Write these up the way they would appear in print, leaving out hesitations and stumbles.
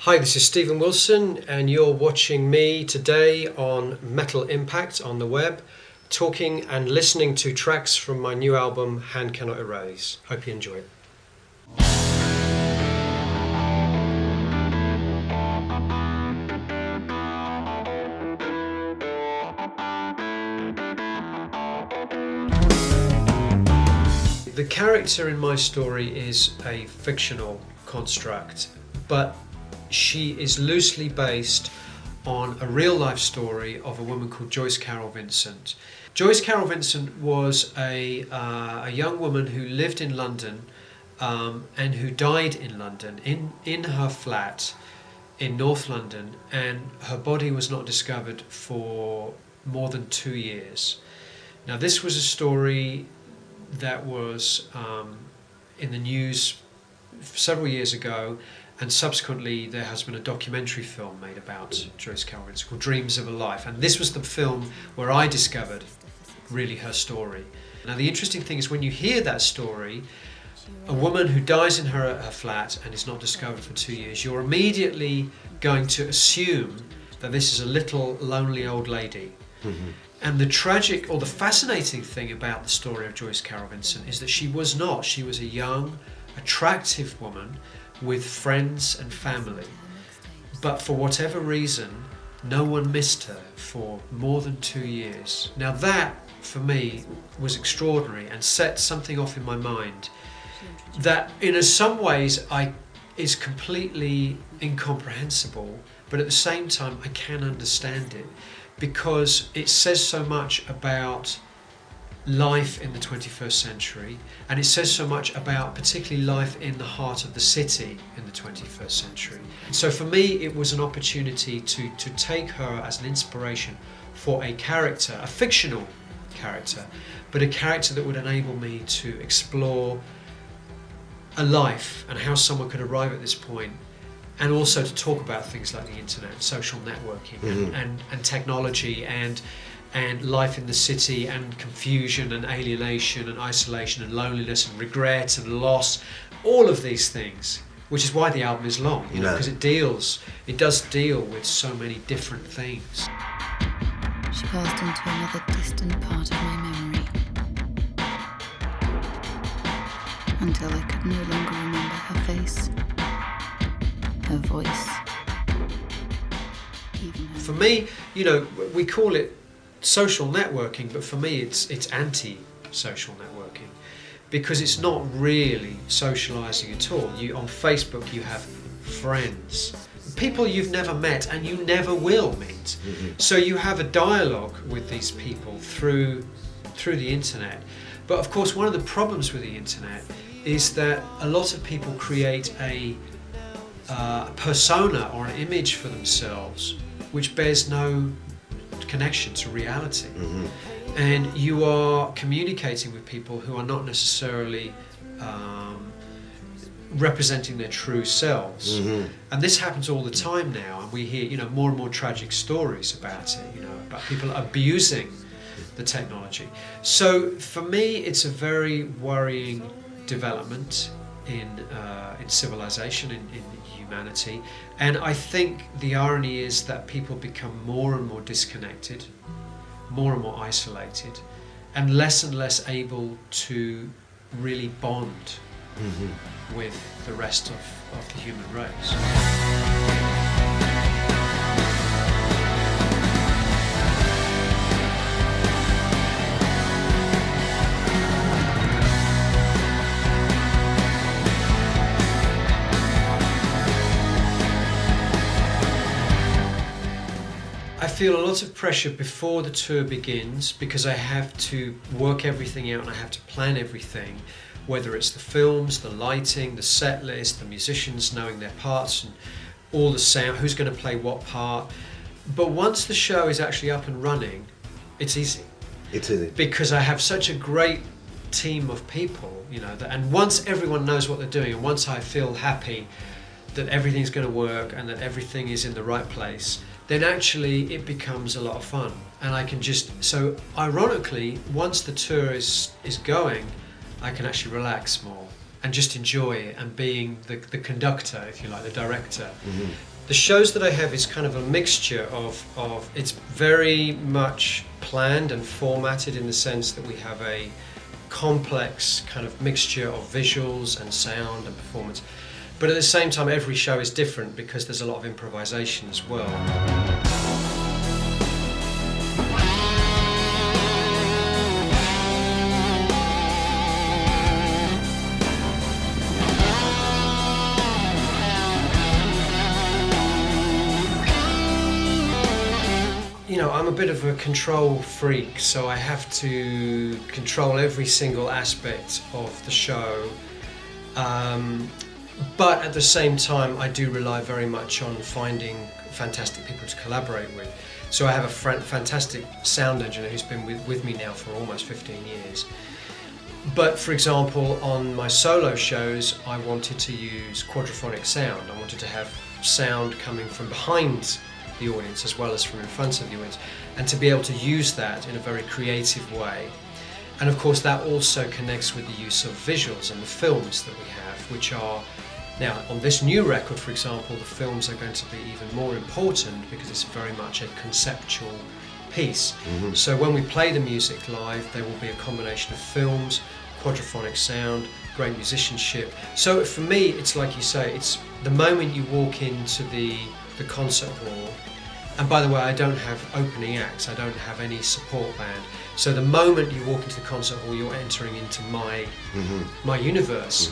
Hi, this is Stephen Wilson, and you're watching me today on Metal Impact on the web, talking and listening to tracks from my new album, Hand Cannot Erase. Hope you enjoy it. The character in my story is a fictional construct, but she is loosely based on a real life story of a woman called Joyce Carole Vincent. Joyce Carole Vincent was a young woman who lived in London and who died in London in her flat in North London, and her body was not discovered for more than 2 years. Now, this was a story that was in the news several years ago, and subsequently there has been a documentary film made about Joyce Carole Vincent called Dreams of a Life, and this was the film where I discovered really her story. Now, the interesting thing is when you hear that story, a woman who dies in her flat and is not discovered for 2 years, you're immediately going to assume that this is a little lonely old lady. Mm-hmm. And the tragic or the fascinating thing about the story of Joyce Carole Vincent is that she was not. She was a young, attractive woman with friends and family. But for whatever reason, no one missed her for more than 2 years. Now that, for me, was extraordinary and set something off in my mind that in some ways is completely incomprehensible, but at the same time I can understand it, because it says so much about life in the 21st century, and it says so much about particularly life in the heart of the city in the 21st century. So for me, it was an opportunity to take her as an inspiration for a character, a fictional character, but a character that would enable me to explore a life and how someone could arrive at this point, and also to talk about things like the internet, social networking, mm-hmm. and technology, and life in the city, and confusion and alienation and isolation and loneliness and regret and loss, all of these things, which is why the album is long, because it does deal with so many different things. She passed into another distant part of my memory until I could no longer remember her face, her voice. For me, we call it social networking, but for me it's anti-social networking, because it's not really socializing at all. On Facebook you have friends, people you've never met and you never will meet. Mm-hmm. So you have a dialogue with these people through the internet. But of course, one of the problems with the internet is that a lot of people create a persona or an image for themselves which bears no connection to reality. Mm-hmm. And you are communicating with people who are not necessarily representing their true selves. Mm-hmm. And this happens all the time now, and we hear more and more tragic stories about it, about people abusing the technology. So for me, it's a very worrying development in civilization, in humanity, and I think the irony is that people become more and more disconnected, more and more isolated, and less able to really bond mm-hmm. with the rest of the human race. I feel a lot of pressure before the tour begins, because I have to work everything out and I have to plan everything, whether it's the films, the lighting, the set list, the musicians knowing their parts and all the sound, who's going to play what part. But once the show is actually up and running, it's easy. It's easy. Because I have such a great team of people, and once everyone knows what they're doing, and once I feel happy that everything's going to work and that everything is in the right place, then actually it becomes a lot of fun. And I can so ironically, once the tour is going, I can actually relax more and just enjoy it, and being the conductor, if you like, the director. Mm-hmm. The shows that I have is kind of a mixture of it's very much planned and formatted in the sense that we have a complex kind of mixture of visuals and sound and performance. But at the same time, every show is different because there's a lot of improvisation as well. You know, I'm a bit of a control freak, so I have to control every single aspect of the show. But at the same time, I do rely very much on finding fantastic people to collaborate with. So I have a fantastic sound engineer who's been with me now for almost 15 years. But for example, on my solo shows, I wanted to use quadraphonic sound. I wanted to have sound coming from behind the audience as well as from in front of the audience, and to be able to use that in a very creative way. And of course that also connects with the use of visuals and the films that we have, which are now on this new record, for example, the films are going to be even more important because it's very much a conceptual piece. Mm-hmm. So when we play the music live, there will be a combination of films, quadraphonic sound, great musicianship. So for me, it's like you say, it's the moment you walk into the concert hall, and by the way, I don't have opening acts, I don't have any support band. So the moment you walk into the concert hall, you're entering into my universe,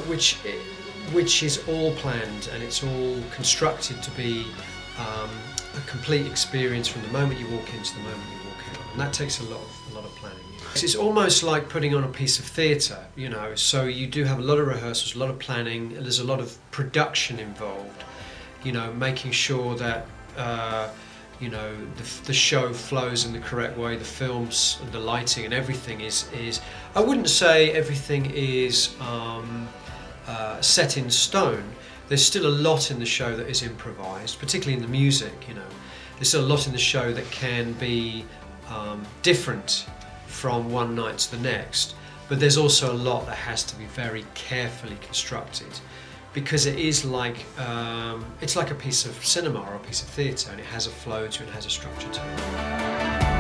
which is all planned and it's all constructed to be a complete experience from the moment you walk in to the moment you walk out, and that takes a lot of planning. It's almost like putting on a piece of theatre, you know. So you do have a lot of rehearsals, a lot of planning, and there's a lot of production involved. You know, making sure that you know the show flows in the correct way, the films, the lighting, and everything is. I wouldn't say everything is set in stone. There's still a lot in the show that is improvised, particularly in the music. You know, there's still a lot in the show that can be different from one night to the next. But there's also a lot that has to be very carefully constructed, because it is like it's like a piece of cinema or a piece of theatre, and it has a flow to it, it has a structure to it.